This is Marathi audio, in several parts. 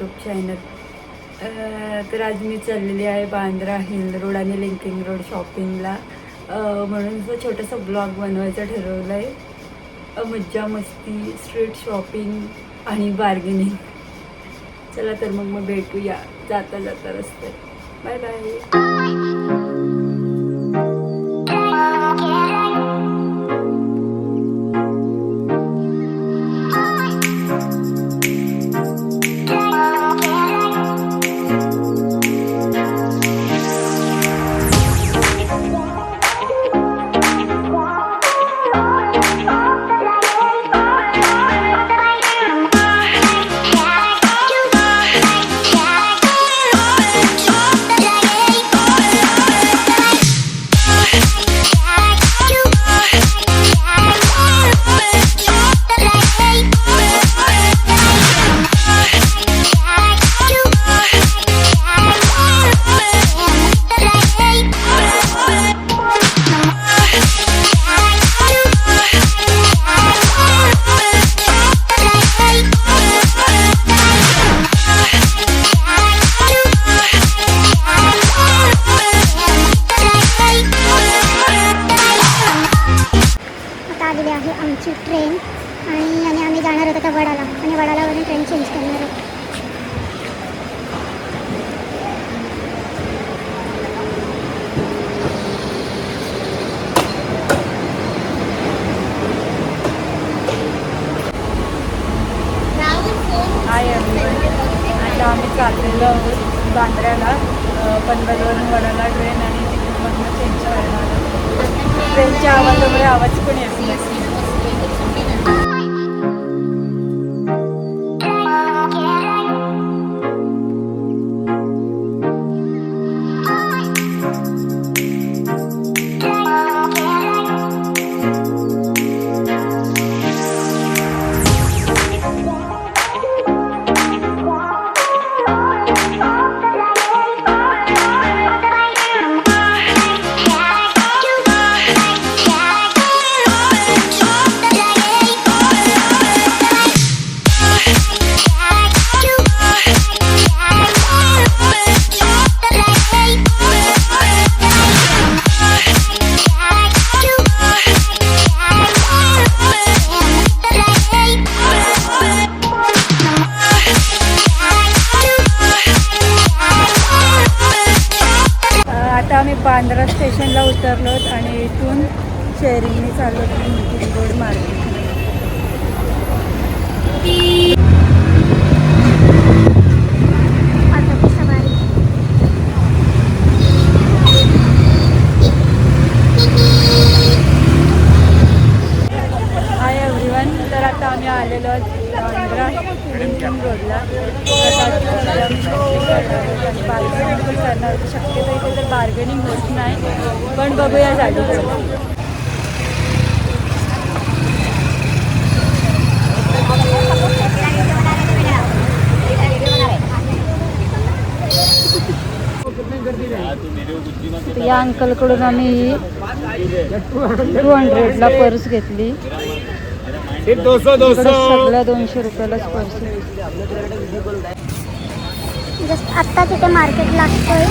YouTube channel. तर आज मी चाललेली आहे बांद्रा हिल रोड आणि लिंकिंग रोड शॉपिंगला, म्हणून जो छोटासा ब्लॉग बनवायचं ठरवलं आहे. मज्जा मस्ती, स्ट्रीट शॉपिंग आणि बार्गेनिंग. चला तर मग भेटूया जाता जाता रस्त्यात. Bye bye. आमची ट्रेन आणि आम्ही जाणार होतो त्या वडाला आणि वडालावरून ट्रेन चेंज करणार आहे. आता आम्ही चाललेलो आहोत बांद्र्याला, पनवेलवरून वडाला ट्रेन आणि तिथून मग चेंज करणार. ट्रेनच्या आवाजामुळे आवाज पण येत नाही. आम्ही बांद्रा स्टेशनला उतरलो आणि इथून शेअरिंगने चाललो linking road market. Hi everyone. तर आता आम्ही आलेलो आहोत बांद्रा लिंकिंग रोडला. करणार शक्यतो इथे तर बार्गेनिंग होत नाही, पण बघूया गाडीचं. या अंकलकडून आम्ही 200ला पर्स घेतली. सगळ्या 200 रुपयालाच पर्स. जस्ट आत्ता तिथे मार्केट लागतोय.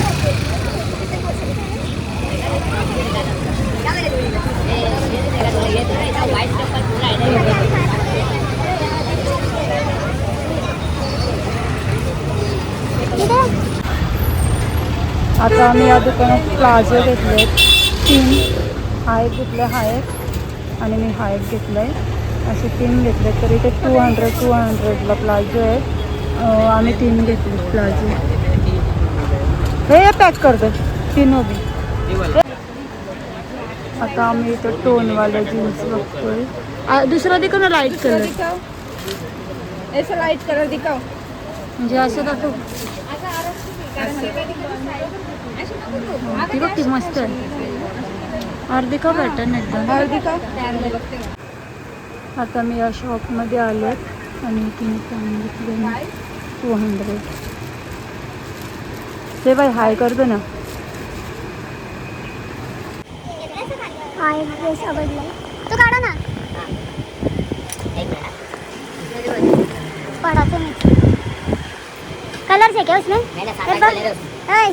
आता आम्ही या दुकानात प्लाझो घेतले 3. हा एक घेतला, हा एक आणि मी हा एक घेतला आहे. असे 3 घेतले. तर इथे 200ला प्लाझो आहे. आम्ही 3 घेतले प्लाझो. हे पॅक करतो 3 उभी. आता आम्ही इथं टोनवाला जीन्स बघतोय. दुसरा दिखाव ना, लाईट कलर. ऐसा लाइट कलर दिखाओ. म्हणजे असं दाखव. ती बघ ती मस्त आहे. अर्धी का पॅटर्न एकदम. आता मी या शॉपमध्ये आलोत आणि तिने सांगितले 200. ते बाई हाय करतो ना. हा एक ड्रेस आवडला तो काढा ना. पडाचं नाही. है क्या उसमें? नहीं ना, ये 7-8 बघ. कलर है उसमें। हाय.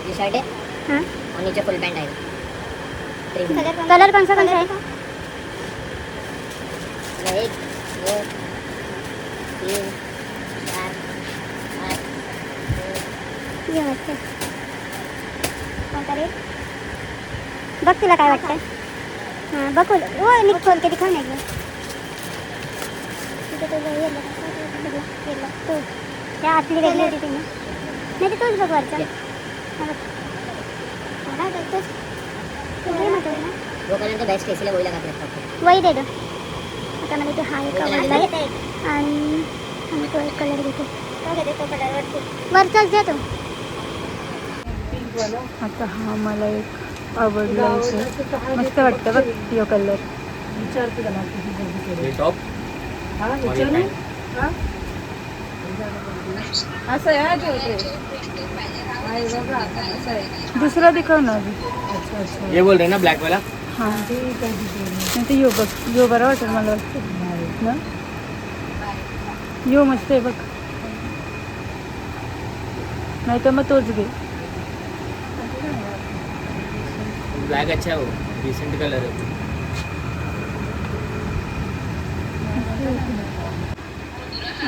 ये शर्ट है हाँ. और नीचे फुल पैंट आएगा। क्रीम कलर कौन सा है? एक, 2, 3, 4, 5, ये मस्त आहे. कोणता रे? बघ तुला काय वाटतं? हां बघ खोल. ओ निक खोल के दिखाव ना एकदा. तिथे तो येलो तो त्या आतली वेगळी होती तिने. नाही ते तोच बघ वरचा. हा बघ. हा बघ तोच. तो घे मग तो ना. वो कलर तो बेस्ट है, इसलिए वही लगा के रखा हूँ। वही दे दो. आता मला इथे हा एक आवडला आहे आणि तो एक कलर घेतो. वरचाच दे तो. आता हा मला एक आवडला इथे. मस्त वाटतं बघ यो कलर. ये टॉप और ये पैंट। असं आहे हा तो ड्रेस. आहे बघा, असं आहे. दुसरा दिखाव ना अभी. ये बोल रहे हैं ना ब्लैक वाला? हां नाही ते यो बघ. यो बरा वाटेल मला वाटतं ना. यो मस्त आहे बघ. नाही तर मग तोच घे. ब्लैक अच्छा है, वो डिसेंट कलर है।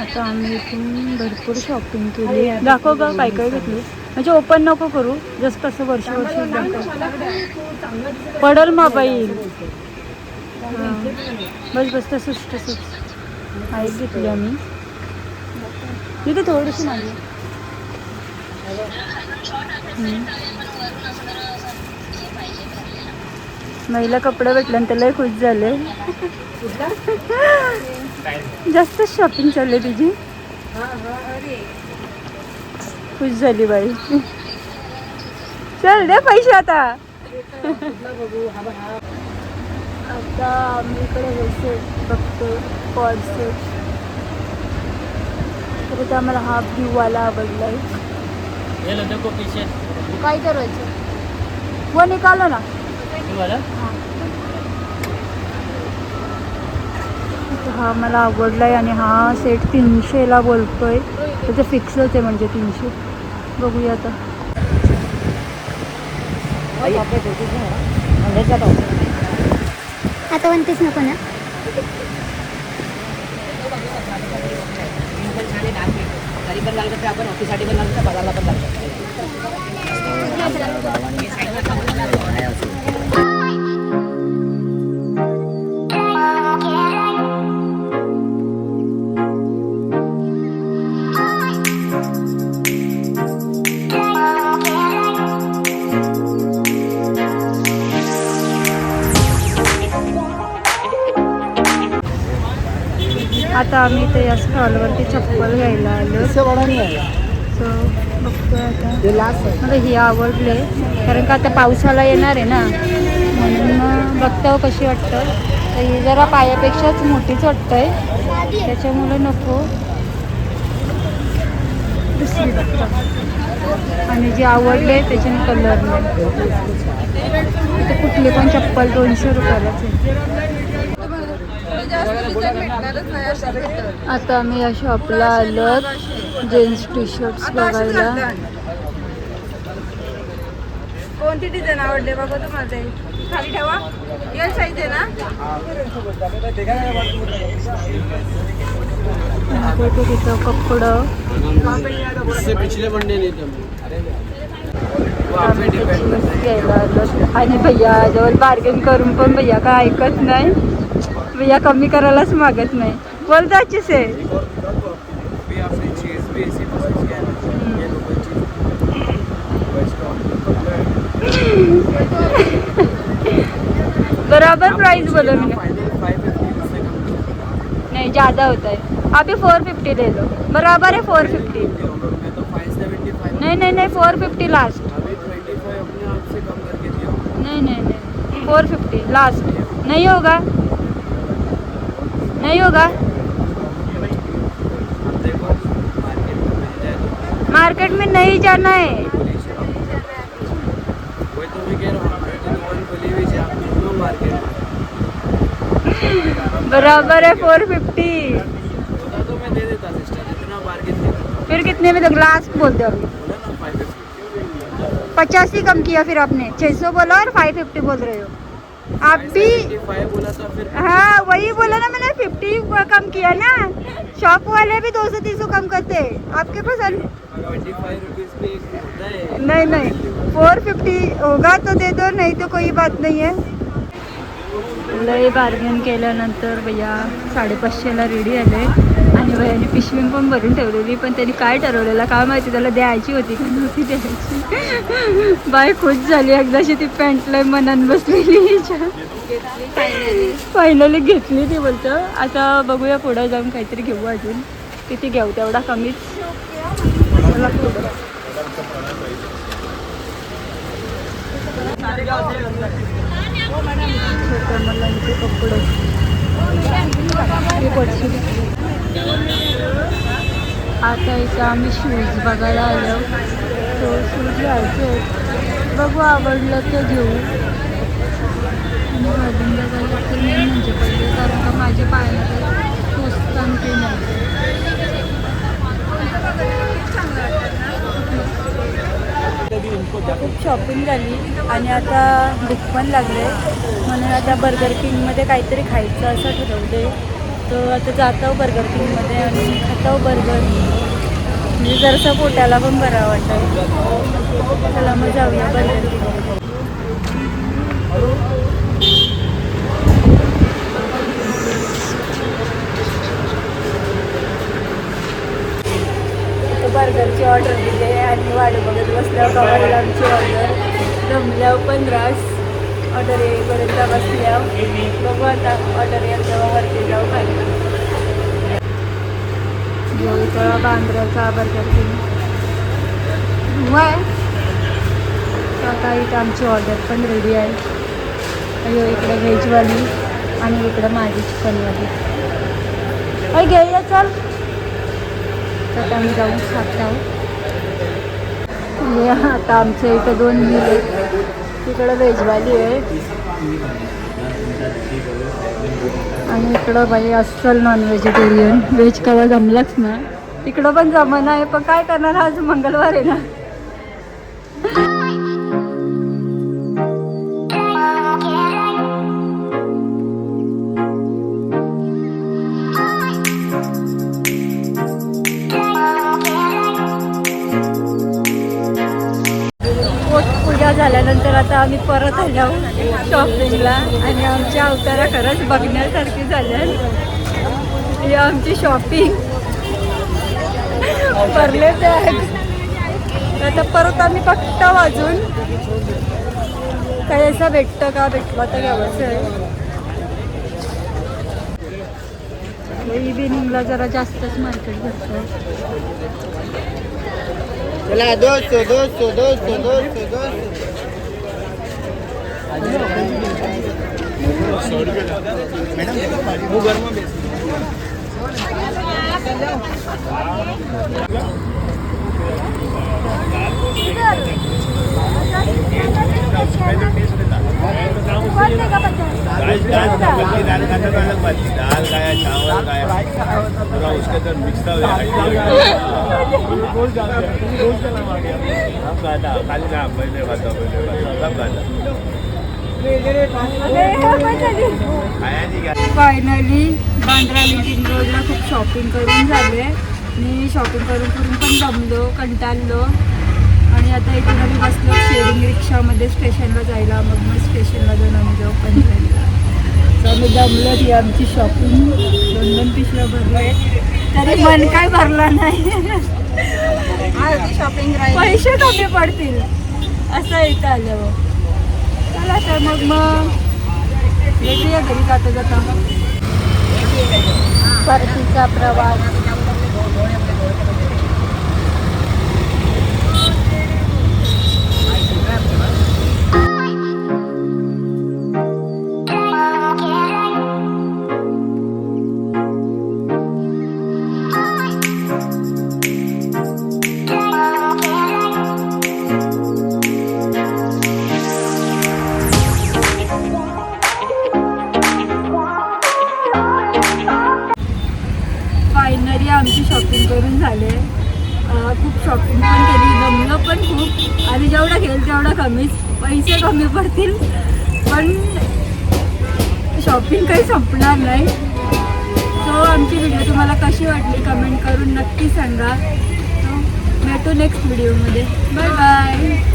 आता आम्ही इथून भरपूर शॉपिंग केली. दाखव ग काय काय घेतली. म्हणजे ओपन नको करू, जस्ट असं वर्ष पडल मोबाईल. बस बस तसंच तसंच आहे घेतली आम्ही. तिथे थोडीशी मागे. महिला कपडे भेटल्यान त्यालाही खुश झाले. जास्त शॉपिंग चालली तुझी. खुश झाली बाई. चल दे पैसे आता. आता आम्ही इकडे हे सेट बघतो, कॉड सेट. तर आता आम्हाला हा ब्ल्यूवाला आवडला आहे. ये लो देखो पीछे काय करायचं? वो निकालो ना. ये वाला। हा मला आवडला आहे आणि हा सेट 300ला बोलतोय. त्याचं फिक्सच आहे म्हणजे 300. बघूया आता. आता 29 नको ना. घरी पण घालू शकतो आपण, ऑफिससाठी पण घालू शकतो, बाजारला पण घालू शकतो. आता आम्ही ते या स्टॉलवरती चप्पल घ्यायला आलो. सो बघतोय आता. मला ही आवडले कारण का आता पावसाला येणार आहे ना, म्हणून बघतो कशी वाटतं. तर ही जरा पायापेक्षाच मोठीच वाटतंय, त्याच्यामुळे नको. दुसरी बघतो. आणि जी आवडले त्याच्याने कलर नाही. इथे कुठली पण चप्पल 200 रुपयालाच आहे. आता आम्ही या शॉपला आलो जेंट्स टी शर्ट्स बघायला. कोणती डिझाईन आवडले बघा तुम्हाला ते. खाली ठेवा. एल साईज आहे ना. तिथं कपडं इससे पिछले बनने नहीं थे। घ्यायला आलो. आणि भैया जवळ बार्गेन करून पण भैया काय ऐकत नाही. भैया कमी करायलाच मागत नाही. बोलताची से बराबर प्राइस बोलो मैंने. नहीं ज़्यादा होता है. अभी 450 ले लो. बराबर है 450. नहीं नहीं नहीं 450 लास्ट. नहीं नहीं नहीं 450 लास्ट. नहीं होगा, नहीं होगा. मार्केट में नहीं जाना है. बराबर है 450. तो मैं दे देता सिस्टर, इतना बार्गेन कितने में तो ग्लास बोलते हो अभी? 50 ही कम किया फिर आपने, 600 बोला और 550 बोल रहे हो आप भी। हाँ वही बोला ना मैंने, 50 कम किया ना। शॉप वाले भी 200-300 कम करते हैं, आपके पास 25 नहीं नहीं 450 होगा तो दे दो, नहीं तो कोई बात नाही आहे. लय बार्गेन केल्यानंतर भैया 550ला रेडी आले आणि भैयाने पिशवी पण भरून ठेवलेली, पण त्यांनी काय ठरवलेलं काय माहिती, त्याला द्यायची होती का नव्हती द्यायची. बाय खुश झाली एकदाशी, ती पॅन्ट लय मनान बसलेली. फायनली घेतली ती. बोलतं आता बघूया पुढं जाऊन काहीतरी घेऊ, अजून किती घेऊ तेवढा कमीच. चला पुढं. छोट्या मुलांचे कपडे आता इथं आम्ही शूज बघायला आलो, तो शूज घ्यायचे बघू, आवडलं तर घेऊ. आणि घालून बघायला तर नाही म्हणजे पहिले, कारण का माझ्या पायाला टोचताना ते नाही. खूप शॉपिंग झाली आणि आता भूक पण लागले, म्हणून आता बर्गर किंगमध्ये काहीतरी खायचं असं ठरवले. तर आता जातो बर्गर किंगमध्ये आणि खातो बर्गर, म्हणजे जरासं पोटाला पण बरं वाटतं. चला मग जाऊया बर्गर किंगमध्ये. बर्गरची ऑर्डर दिली आणि वाट बघत बसल्यावर कवायला आमची ऑर्डर जमल्यावर 15 ऑर्डर येईपर्यंत बसल्यावर बघू आता ऑर्डर येईल तेव्हा वरती जाऊ खायला. घेऊ इथं बांद्र्याचा बर्गर किंग वय. आता इथं आमची ऑर्डर पण रेडी आहे. अयो इकडे व्हेजवाली आणि इकडं माझी चिकनवाली. अरे घेऊया चल. आता आम्ही जाऊन खात आहोत. आता आमच्या इथं 2 मील आहेत. तिकडं व्हेजवाली आहे आणि इकडं बाई अस्सल नॉन व्हेजिटेरियन. व्हेज कवा जमलंच ना, इकडं पण जमणं आहे, पण काय करणार, आज मंगळवार आहे ना. पूजा झाल्यानंतर आता आम्ही परत आलो शॉपिंगला आणि आमच्या अवतारा खरंच बघण्यासारखी झाल्या. ही आमची शॉपिंग भरले ते आहेत. आता परत आम्ही फक्त वाजून काही असं भेटतं का, भेटलं तर घ्यावंचं आहे. इव्हिनिंगला जरा जास्तच मार्केट भरतं. चला 200. वो गर्म में दाल का है, चावल का है, पूरा उसके अंदर मिक्स हो जाएगा. खाली ना पहले खाता सब खाता. फायनली बांद्रा लिंकिंग रोडला खूप शॉपिंग करून झाले. मी शॉपिंग करून पण जमलो, कंटाळलो आणि आता इथून आम्ही बसलो शेअरिंग रिक्षामध्ये स्टेशनला जायला. मग स्टेशनला जाऊन आम्ही जाऊ पंधराला. तर आम्ही जमलो. ही आमची शॉपिंग 2 पिशव्या भरले तरी मन काय भरला नाही. शॉपिंग पैसे कमी पडतील असं इथं आल्यावर. चला तर मग भेटूया घरी जाता जाता. परतीचा प्रवास. फायनली शॉपिंग पण केली, जमलं पण खूप आणि जेवढं घेईल तेवढं कमीच, पैसे कमी पडतील पण शॉपिंग काही संपणार नाही. सो आमची व्हिडिओ तुम्हाला कशी वाटली कमेंट करून नक्की सांगा. सो भेटू नेक्स्ट व्हिडिओमध्ये. Bye bye.